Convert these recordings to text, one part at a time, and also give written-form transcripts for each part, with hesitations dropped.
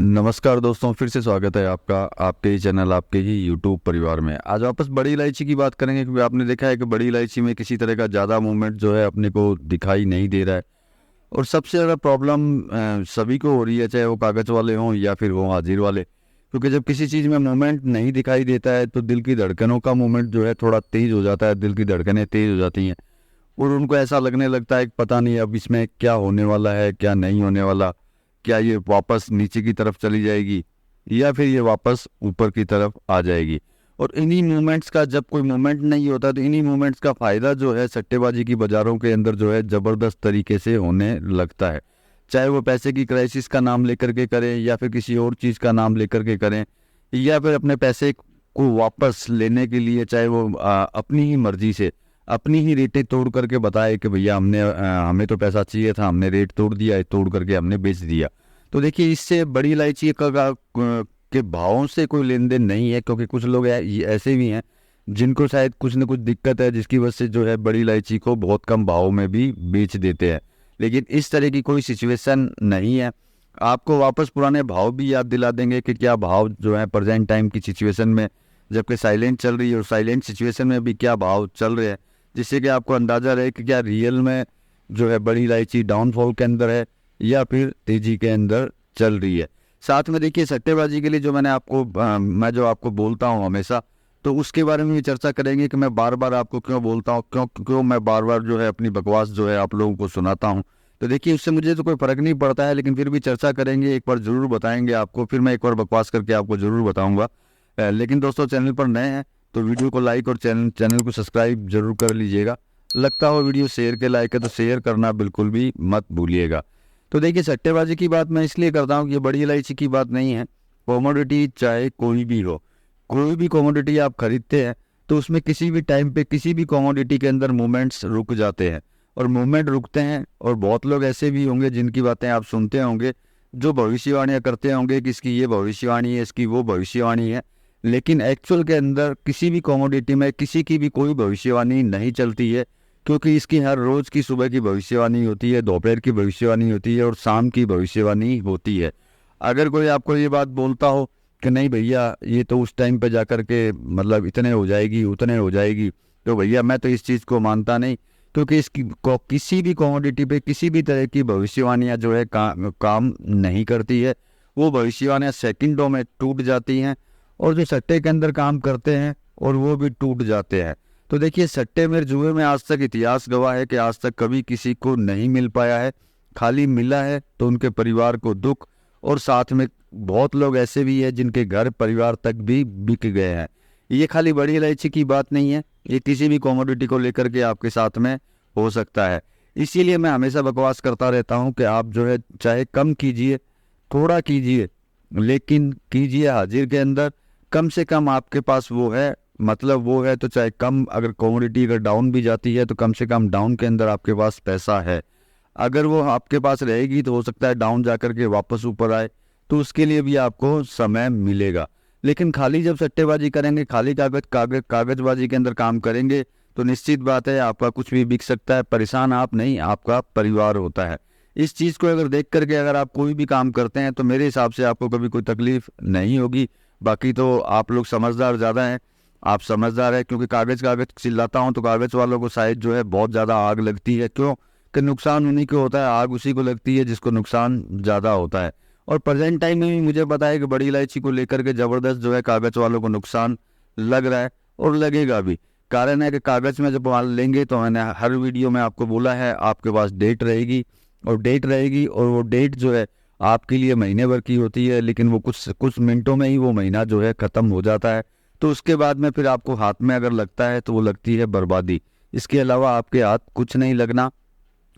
नमस्कार दोस्तों, फिर से स्वागत है आपका आपके ही चैनल आपके ही यूट्यूब परिवार में। आज वापस बड़ी इलायची की बात करेंगे क्योंकि आपने देखा है कि बड़ी इलायची में किसी तरह का ज़्यादा मूवमेंट जो है अपने को दिखाई नहीं दे रहा है। और सबसे ज़्यादा प्रॉब्लम सभी को हो रही है, चाहे वो कागज़ वाले हों या फिर वो हाजिर वाले। क्योंकि जब किसी चीज़ में मूवमेंट नहीं दिखाई देता है तो दिल की धड़कनों का मूवमेंट जो है थोड़ा तेज़ हो जाता है, दिल की धड़कनें तेज़ हो जाती हैं और उनको ऐसा लगने लगता है कि पता नहीं अब इसमें क्या होने वाला है, क्या नहीं होने वाला। क्या ये वापस नीचे की तरफ चली जाएगी या फिर ये वापस ऊपर की तरफ आ जाएगी। और इन्हीं मूवमेंट्स का, जब कोई मूवमेंट नहीं होता तो इन्हीं मूवमेंट्स का फ़ायदा जो है सट्टेबाजी की बाज़ारों के अंदर जो है ज़बरदस्त तरीके से होने लगता है। चाहे वो पैसे की क्राइसिस का नाम लेकर के करें या फिर किसी और चीज़ का नाम लेकर के करें या फिर अपने पैसे को वापस लेने के लिए, चाहे वो अपनी ही मर्जी से अपनी ही रेटें तोड़ करके बताए कि भैया हमें तो पैसा चाहिए था, हमने रेट तोड़ दिया, तोड़ करके हमने बेच दिया। तो देखिए, इससे बड़ी इलायची के भावों से कोई लेन देन नहीं है, क्योंकि कुछ लोग ऐसे भी हैं जिनको शायद कुछ न कुछ दिक्कत है, जिसकी वजह से जो है बड़ी इलायची को बहुत कम भाव में भी बेच देते हैं। लेकिन इस तरह की कोई सिचुएशन नहीं है। आपको वापस पुराने भाव भी याद दिला देंगे कि क्या भाव जो है प्रेजेंट टाइम की सिचुएशन में, जबकि साइलेंट चल रही है और साइलेंट सिचुएशन में भी क्या भाव चल रहे हैं, जिससे कि आपको अंदाज़ा रहे कि क्या रियल में जो है बड़ी इलायची डाउनफॉल के अंदर है या फिर तेज़ी के अंदर चल रही है। साथ में देखिए, सट्टेबाजी के लिए जो मैं जो आपको बोलता हूँ हमेशा, तो उसके बारे में भी चर्चा करेंगे कि मैं बार बार आपको क्यों बोलता हूँ, क्यों मैं बार बार जो है अपनी बकवास जो है आप लोगों को सुनाता हूँ। तो देखिए, उससे मुझे तो कोई फ़र्क नहीं पड़ता है, लेकिन फिर भी चर्चा करेंगे, एक बार ज़रूर बताएंगे आपको, फिर मैं एक बार बकवास करके आपको ज़रूर बताऊँगा। लेकिन दोस्तों, चैनल पर नए हैं तो वीडियो को लाइक और चैनल को सब्सक्राइब जरूर कर लीजिएगा। लगता हो वीडियो शेयर के लायक है तो शेयर करना बिल्कुल भी मत भूलिएगा। तो देखिए, सट्टेबाजी की बात मैं इसलिए करता हूँ कि ये बड़ी इलायची की बात नहीं है। कमोडिटी चाहे कोई भी हो, कोई भी कमोडिटी आप खरीदते हैं तो उसमें किसी भी टाइम पे किसी भी कमोडिटी के अंदर मूवमेंट्स रुक जाते हैं और मूवमेंट रुकते हैं। और बहुत लोग ऐसे भी होंगे जिनकी बातें आप सुनते होंगे, जो भविष्यवाणियाँ करते होंगे कि इसकी ये भविष्यवाणी है, इसकी वो भविष्यवाणी है। लेकिन एक्चुअल के अंदर किसी भी कमोडिटी में किसी की भी कोई भविष्यवाणी नहीं चलती है, क्योंकि इसकी हर रोज़ की सुबह की भविष्यवाणी होती है, दोपहर की भविष्यवाणी होती है और शाम की भविष्यवाणी होती है। अगर कोई आपको ये बात बोलता हो कि नहीं भैया ये तो उस टाइम पे जा कर के मतलब इतने हो जाएगी उतने हो जाएगी, तो भैया मैं तो इस चीज़ को मानता नहीं। क्योंकि किसी भी कमोडिटी पे किसी भी तरह की भविष्यवाणियाँ जो है काम नहीं करती है। वो भविष्यवाणियाँ सेकंडों में टूट जाती हैं और जो सट्टे के अंदर काम करते हैं और वो भी टूट जाते हैं। तो देखिए, सट्टे में जुए में आज तक इतिहास गवाह है कि आज तक कभी किसी को नहीं मिल पाया है। खाली मिला है तो उनके परिवार को दुख, और साथ में बहुत लोग ऐसे भी हैं जिनके घर परिवार तक भी बिक गए हैं। ये खाली बड़ी इलायची की बात नहीं है, ये किसी भी कमोडिटी को लेकर के आपके साथ में हो सकता है। इसीलिए मैं हमेशा बकवास करता रहता हूँ कि आप जो है चाहे कम कीजिए, थोड़ा कीजिए, लेकिन कीजिए हाजिर के अंदर। कम से कम आपके पास वो है, मतलब वो है तो चाहे कम, अगर कमोडिटी अगर डाउन भी जाती है तो कम से कम डाउन के अंदर आपके पास पैसा है। अगर वो आपके पास रहेगी तो हो सकता है डाउन जाकर के वापस ऊपर आए, तो उसके लिए भी आपको समय मिलेगा। लेकिन खाली जब सट्टेबाजी करेंगे, खाली कागजबाजी के अंदर काम करेंगे, तो निश्चित बात है आपका कुछ भी बिक सकता है। परेशान आप नहीं, आपका परिवार होता है। इस चीज़ को अगर देख करके अगर आप कोई भी काम करते हैं तो मेरे हिसाब से आपको कभी कोई तकलीफ नहीं होगी। बाकी तो आप लोग समझदार ज़्यादा हैं, आप समझदार हैं, क्योंकि कागज़ कागज़ चिल्लाता हूँ तो कागज़ वालों को शायद जो है बहुत ज़्यादा आग लगती है। क्यों? कि नुकसान उन्हीं को होता है, आग उसी को लगती है जिसको नुकसान ज़्यादा होता है। और प्रेजेंट टाइम में भी मुझे पता है कि बड़ी इलायची को लेकर के ज़बरदस्त जो है कागज़ वालों को नुकसान लग रहा है और लगेगा भी। कारण है कि कागज़ में जब माल लेंगे तो मैंने हर वीडियो में आपको बोला है, आपके पास डेट रहेगी और वो डेट जो है आपके लिए महीने भर की होती है, लेकिन वो कुछ कुछ मिनटों में ही वो महीना जो है ख़त्म हो जाता है। तो उसके बाद में फिर आपको हाथ में अगर लगता है तो वो लगती है बर्बादी। इसके अलावा आपके हाथ कुछ नहीं लगना।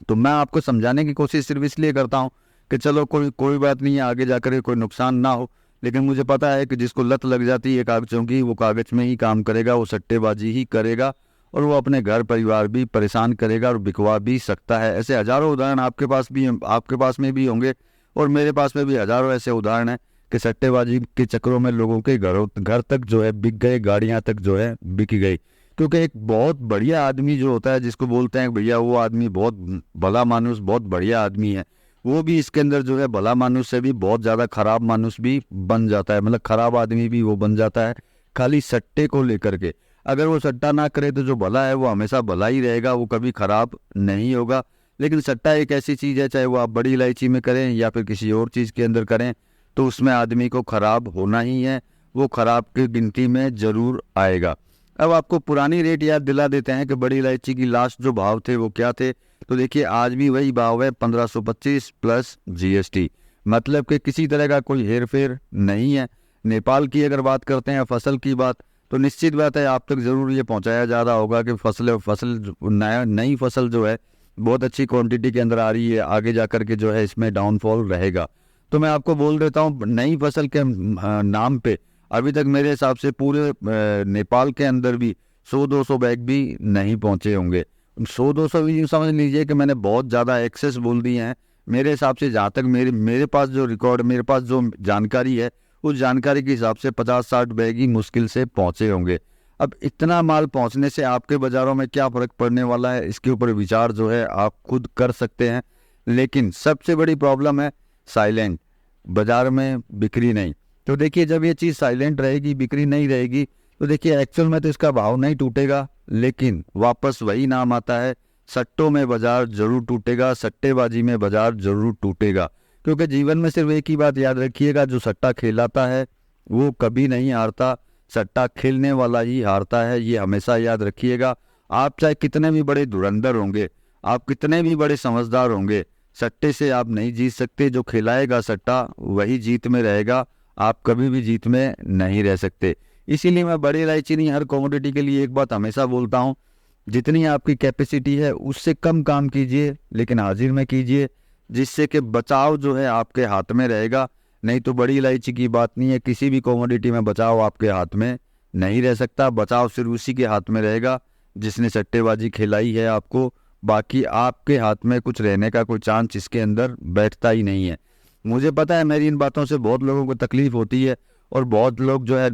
तो मैं आपको समझाने की कोशिश सिर्फ इसलिए करता हूँ कि चलो कोई कोई बात नहीं है, आगे जाकर कोई नुकसान ना हो। लेकिन मुझे पता है कि जिसको लत लग जाती है कागजों की, वो कागज में ही काम करेगा, वो सट्टेबाजी ही करेगा और वो अपने घर परिवार भी परेशान करेगा और बिकवा भी सकता है। ऐसे हजारों उदाहरण आपके पास में भी होंगे और मेरे पास में भी हजारों ऐसे उदाहरण हैं कि सट्टेबाजी के चक्करों में लोगों के घर तक जो है बिक गए, गाड़ियाँ तक जो है बिक गई। क्योंकि एक बहुत बढ़िया आदमी जो होता है, जिसको बोलते हैं भैया वो आदमी बहुत भला मानुस, बहुत बढ़िया आदमी है, वो भी इसके अंदर जो है भला मानुस से भी बहुत ज़्यादा खराब मानुस भी बन जाता है, मतलब खराब आदमी भी वो बन जाता है खाली सट्टे को लेकर के। अगर वो सट्टा ना करे तो जो भला है वो हमेशा भला ही रहेगा, वो कभी खराब नहीं होगा। लेकिन सट्टा एक ऐसी चीज़ है, चाहे वो आप बड़ी इलायची में करें या फिर किसी और चीज़ के अंदर करें, तो उसमें आदमी को खराब होना ही है, वो खराब की गिनती में ज़रूर आएगा। अब आपको पुरानी रेट याद दिला देते हैं कि बड़ी इलायची की लास्ट जो भाव थे वो क्या थे। तो देखिए आज भी वही भाव है 1525 प्लस जीएसटी, मतलब कि किसी तरह का कोई हेर फेर नहीं है। नेपाल की अगर बात करते हैं फसल की बात, तो निश्चित बात है आप तक ज़रूर ये पहुंचाया जा रहा होगा कि नई फसल जो है बहुत अच्छी क्वांटिटी के अंदर आ रही है, आगे जा कर के जो है इसमें डाउनफॉल रहेगा। तो मैं आपको बोल देता हूँ नई फसल के नाम पे अभी तक मेरे हिसाब से पूरे नेपाल के अंदर भी 100-200 बैग भी नहीं पहुंचे होंगे। 100-200 भी यूँ समझ लीजिए कि मैंने बहुत ज़्यादा एक्सेस बोल दिए हैं। मेरे हिसाब से जहाँ तक मेरे पास जो रिकॉर्ड, मेरे पास जो जानकारी है, उस जानकारी के हिसाब से 50-60 बैग ही मुश्किल से पहुंचे होंगे। अब इतना माल पहुंचने से आपके बाज़ारों में क्या फ़र्क पड़ने वाला है, इसके ऊपर विचार जो है आप खुद कर सकते हैं। लेकिन सबसे बड़ी प्रॉब्लम है साइलेंट, बाज़ार में बिक्री नहीं। तो देखिए जब ये चीज़ साइलेंट रहेगी, बिक्री नहीं रहेगी, तो देखिए एक्चुअल में तो इसका भाव नहीं टूटेगा, लेकिन वापस वही नाम आता है, सट्टों में बाजार जरूर टूटेगा, सट्टेबाजी में बाजार जरूर टूटेगा। क्योंकि जीवन में सिर्फ एक ही बात याद रखिएगा, जो सट्टा खेलाता है वो कभी नहीं हारता, सट्टा खेलने वाला ही हारता है, ये हमेशा याद रखिएगा। आप चाहे कितने भी बड़े धुरंधर होंगे, आप कितने भी बड़े समझदार होंगे, सट्टे से आप नहीं जीत सकते। जो खिलाएगा सट्टा वही जीत में रहेगा, आप कभी भी जीत में नहीं रह सकते। इसीलिए मैं बड़ी इलायची नहीं, हर कमोडिटी के लिए एक बात हमेशा बोलता हूँ, जितनी आपकी कैपेसिटी है उससे कम काम कीजिए, लेकिन हाजिर में कीजिए, जिससे कि बचाव जो है आपके हाथ में रहेगा। नहीं तो बड़ी इलायची की बात नहीं है, किसी भी कमोडिटी में बचाव आपके हाथ में नहीं रह सकता। बचाव सिर्फ उसी के हाथ में रहेगा जिसने सट्टेबाजी खिलाई है आपको, बाकी आपके हाथ में कुछ रहने का कोई चांस इसके अंदर बैठता ही नहीं है। मुझे पता है मेरी इन बातों से बहुत लोगों को तकलीफ होती है और बहुत लोग जो है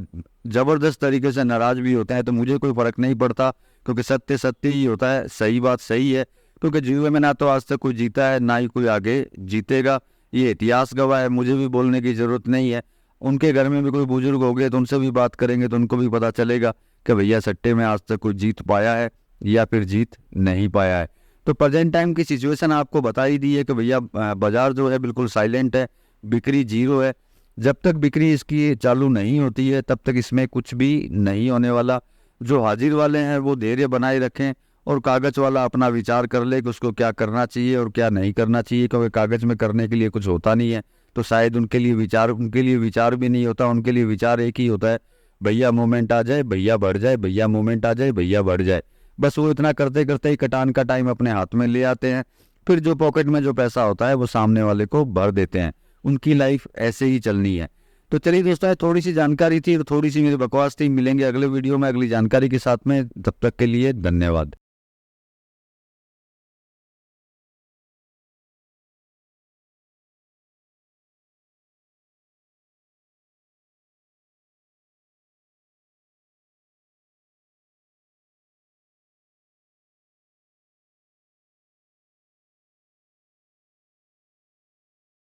ज़बरदस्त तरीके से नाराज़ भी होते हैं, तो मुझे कोई फ़र्क नहीं पड़ता, क्योंकि सत्य सत्य ही होता है, सही बात सही है। क्योंकि जुए में ना तो आज तक कोई जीता है, ना ही कोई आगे जीतेगा, ये इतिहास गवाह है, मुझे भी बोलने की ज़रूरत नहीं है। उनके घर में भी कोई बुजुर्ग हो गए तो उनसे भी बात करेंगे तो उनको भी पता चलेगा कि भैया सट्टे में आज तक कोई जीत पाया है या फिर जीत नहीं पाया है। तो प्रेजेंट टाइम की सिचुएशन आपको बता ही दी है कि भैया बाजार जो है बिल्कुल साइलेंट है, बिक्री जीरो है। जब तक बिक्री इसकी चालू नहीं होती है तब तक इसमें कुछ भी नहीं होने वाला। जो हाजिर वाले हैं वो धैर्य बनाए रखें और कागज़ वाला अपना विचार कर ले कि उसको क्या करना चाहिए और क्या नहीं करना चाहिए, क्योंकि कागज़ में करने के लिए कुछ होता नहीं है, तो शायद उनके लिए विचार भी नहीं होता। उनके लिए विचार एक ही होता है, भैया मूवमेंट आ जाए, भैया बढ़ जाए, भैया मूवमेंट आ जाए, भैया बढ़ जाए। बस वो इतना करते करते ही कटान का टाइम अपने हाथ में ले आते हैं, फिर जो पॉकेट में जो पैसा होता है वो सामने वाले को भर देते हैं। उनकी लाइफ ऐसे ही चलनी है। तो चलिए दोस्तों, थोड़ी सी जानकारी थी और थोड़ी सी मेरी बकवास थी। मिलेंगे अगले वीडियो में अगली जानकारी के साथ में, तब तक के लिए धन्यवाद।